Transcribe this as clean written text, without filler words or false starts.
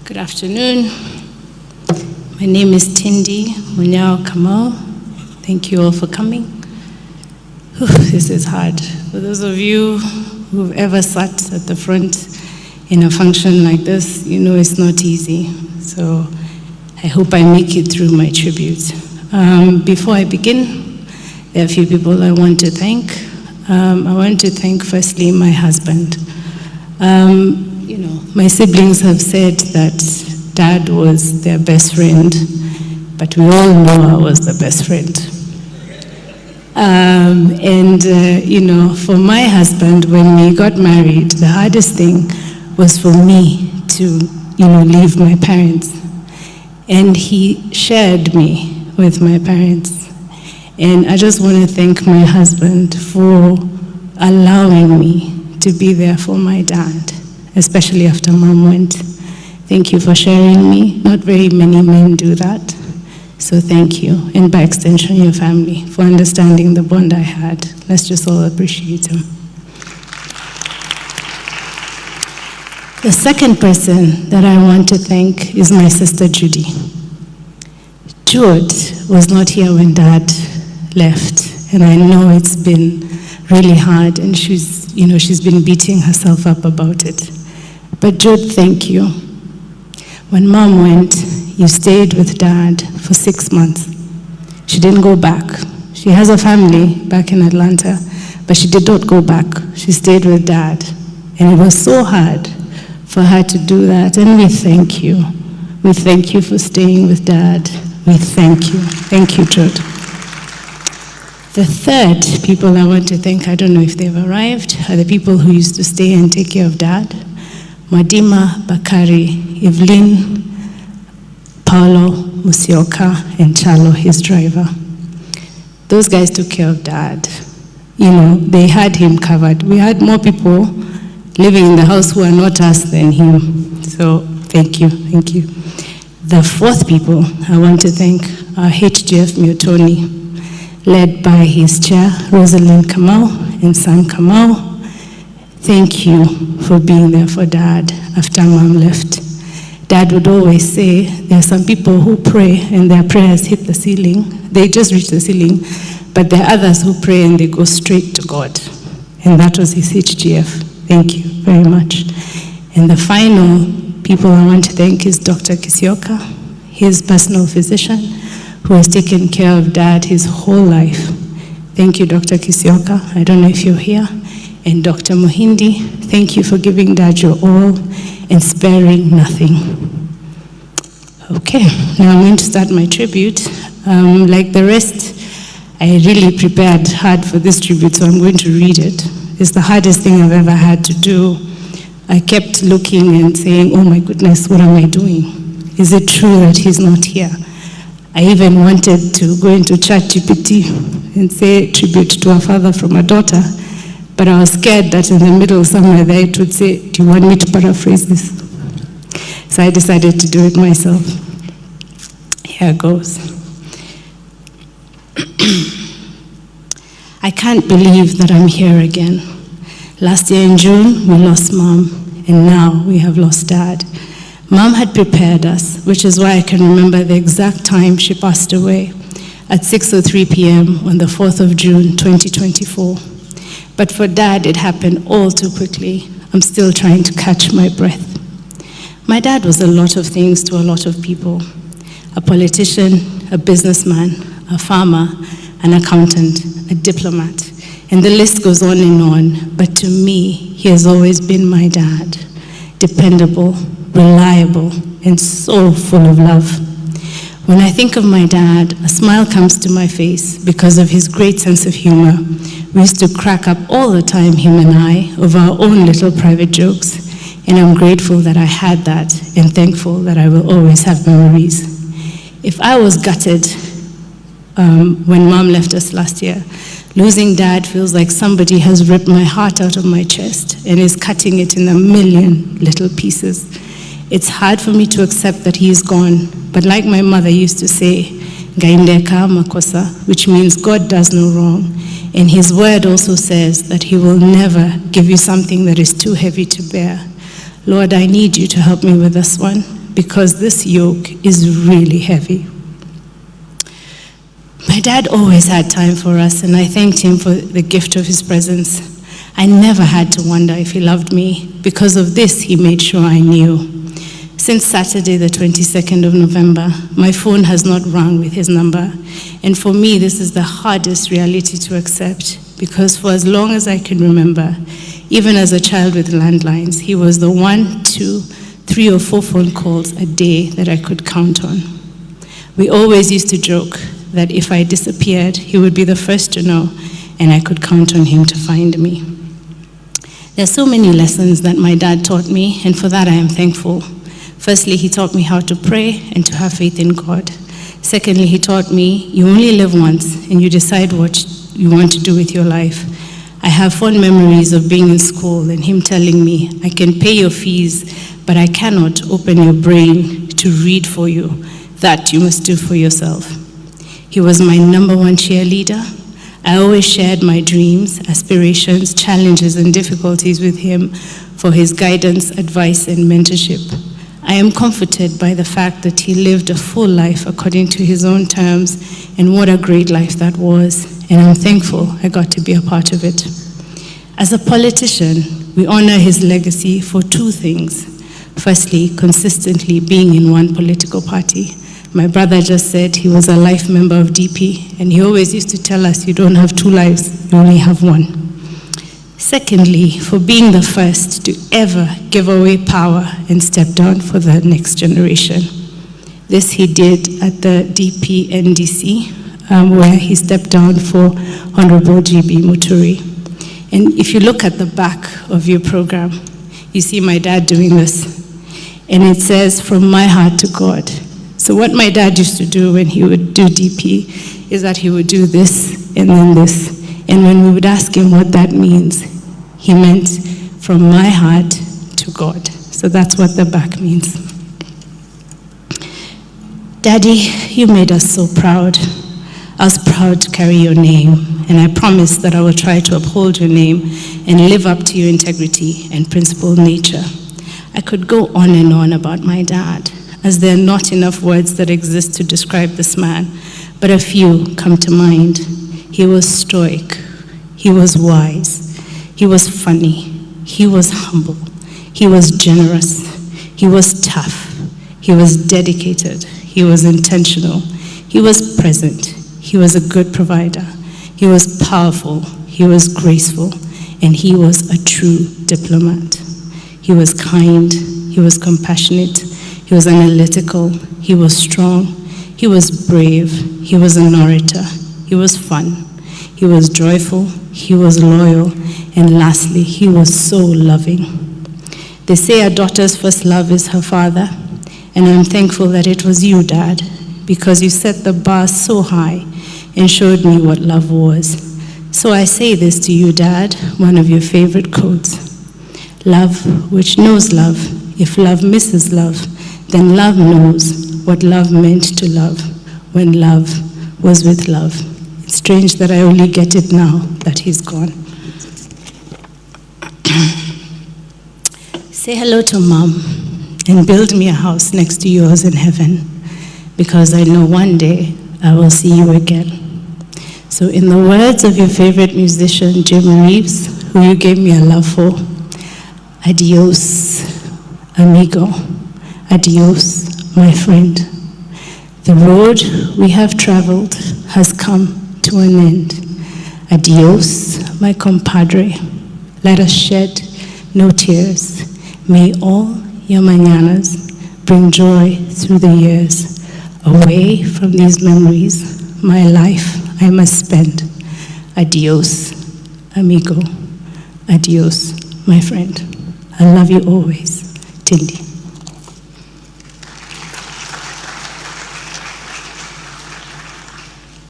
Good afternoon. My name is Tindi Munyao Kamau. Thank you all for coming. Whew, this is hard. For those of you who've ever sat at the front in a function like this, you know it's not easy. So I hope I make it through my tribute. Before I begin, there are a few people I want to thank. I want to thank firstly my husband. My siblings have said that Dad was their best friend, but we all know I was the best friend. For my husband, when we got married, the hardest thing was for me to, leave my parents. And he shared me with my parents. And I just want to thank my husband for allowing me to be there for my dad, especially after Mom went. Thank you for sharing me. Not very many men do that. So thank you, and by extension, your family, for understanding the bond I had. Let's just all appreciate him. The second person that I want to thank is my sister Judy. Jude was not here when Dad left, and I know it's been really hard, and she's been beating herself up about it. But Jude, thank you. When Mom went, you stayed with Dad for 6 months. She didn't go back. She has a family back in Atlanta, but she did not go back. She stayed with Dad. And it was so hard for her to do that. And we thank you. We thank you for staying with Dad. We thank you. Thank you, Jude. The third people I want to thank, I don't know if they've arrived, are the people who used to stay and take care of Dad. Madima, Bakari, Evelyn, Paulo, Musioka, and Chalo, his driver. Those guys took care of Dad. They had him covered. We had more people living in the house who are not us than him. So thank you, thank you. The fourth people I want to thank are HGF Mutoni, led by his chair, Rosalind Kamau and Sam Kamau. Thank you for being there for Dad after Mom left. Dad would always say, there are some people who pray and their prayers hit the ceiling. They just reach the ceiling, but there are others who pray and they go straight to God. And that was his HGF. Thank you very much. And the final people I want to thank is Dr. Kisioka, his personal physician, who has taken care of Dad his whole life. Thank you, Dr. Kisioka. I don't know if you're here. And Dr. Mohindi, thank you for giving Dad your all and sparing nothing. Okay, now I'm going to start my tribute. Like the rest, I really prepared hard for this tribute, so I'm going to read it. It's the hardest thing I've ever had to do. I kept looking and saying, oh my goodness, what am I doing? Is it true that he's not here? I even wanted to go into ChatGPT and say tribute to a father from a daughter, but I was scared that in the middle somewhere there it would say, do you want me to paraphrase this? So I decided to do it myself. Here goes. I can't believe that I'm here again. Last year in June, we lost Mom, and now we have lost Dad. Mom had prepared us, which is why I can remember the exact time she passed away, at 6:03 p.m. on the 4th of June, 2024. But for Dad, it happened all too quickly. I'm still trying to catch my breath. My dad was a lot of things to a lot of people. A politician, a businessman, a farmer, an accountant, a diplomat, and the list goes on and on. But to me, he has always been my dad, dependable, reliable, and so full of love. When I think of my dad, a smile comes to my face because of his great sense of humor. We used to crack up all the time, him and I, over our own little private jokes, and I'm grateful that I had that and thankful that I will always have memories. If I was gutted when Mom left us last year, losing Dad feels like somebody has ripped my heart out of my chest and is cutting it in a million little pieces. It's hard for me to accept that he is gone, but like my mother used to say, Gaindeka makosa, which means God does no wrong. And his word also says that he will never give you something that is too heavy to bear. Lord, I need you to help me with this one. because this yoke is really heavy. My dad always had time for us, and I thanked him for the gift of his presence. I never had to wonder if he loved me. Because of this, he made sure I knew. Since Saturday, the 22nd of November, my phone has not rung with his number. And for me, this is the hardest reality to accept, because for as long as I can remember, even as a child with landlines, he was the 1, 2, 3 or 4 phone calls a day that I could count on. We always used to joke that if I disappeared, he would be the first to know, and I could count on him to find me. There are so many lessons that my dad taught me, and for that I am thankful. Firstly, he taught me how to pray and to have faith in God. Secondly, he taught me you only live once and you decide what you want to do with your life. I have fond memories of being in school and him telling me, I can pay your fees, but I cannot open your brain to read for you. That you must do for yourself. He was my #1 cheerleader. I always shared my dreams, aspirations, challenges, and difficulties with him for his guidance, advice, and mentorship. I am comforted by the fact that he lived a full life according to his own terms, and what a great life that was, and I'm thankful I got to be a part of it. As a politician, we honor his legacy for 2 things. Firstly, consistently being in one political party. My brother just said he was a life member of DP, and he always used to tell us, you don't have 2 lives, you only have 1. Secondly, for being the first to ever give away power and step down for the next generation. This he did at the DP NDC, where he stepped down for Honorable GB Muturi. And if you look at the back of your program, you see my dad doing this. And it says, from my heart to God. So what my dad used to do when he would do DP is that he would do this and then this. And when we would ask him what that means, he meant from my heart to God. So that's what the back means. Daddy, you made us so proud. I was proud to carry your name, and I promise that I will try to uphold your name and live up to your integrity and principled nature. I could go on and on about my dad, as there are not enough words that exist to describe this man, but a few come to mind. He was stoic, he was wise, he was funny, he was humble, he was generous, he was tough, he was dedicated, he was intentional, he was present, he was a good provider, he was powerful, he was graceful, and he was a true diplomat. He was kind, he was compassionate, he was analytical, he was strong, he was brave, he was an orator, he was fun, he was joyful, he was loyal, and lastly, he was so loving. They say a daughter's first love is her father, and I'm thankful that it was you, Dad, because you set the bar so high and showed me what love was. So I say this to you, Dad, one of your favorite quotes. Love which knows love. If love misses love, then love knows what love meant to love when love was with love. It's strange that I only get it now that he's gone. Say hello to Mom and build me a house next to yours in heaven, because I know one day I will see you again. So in the words of your favorite musician, Jim Reeves, who you gave me a love for, adios, amigo. Adios, my friend. The road we have traveled has come to an end. Adios, my compadre. Let us shed no tears. May all your mañanas bring joy through the years. Away from these memories, my life I must spend. Adios, amigo. Adios, my friend. I love you always. Tindi.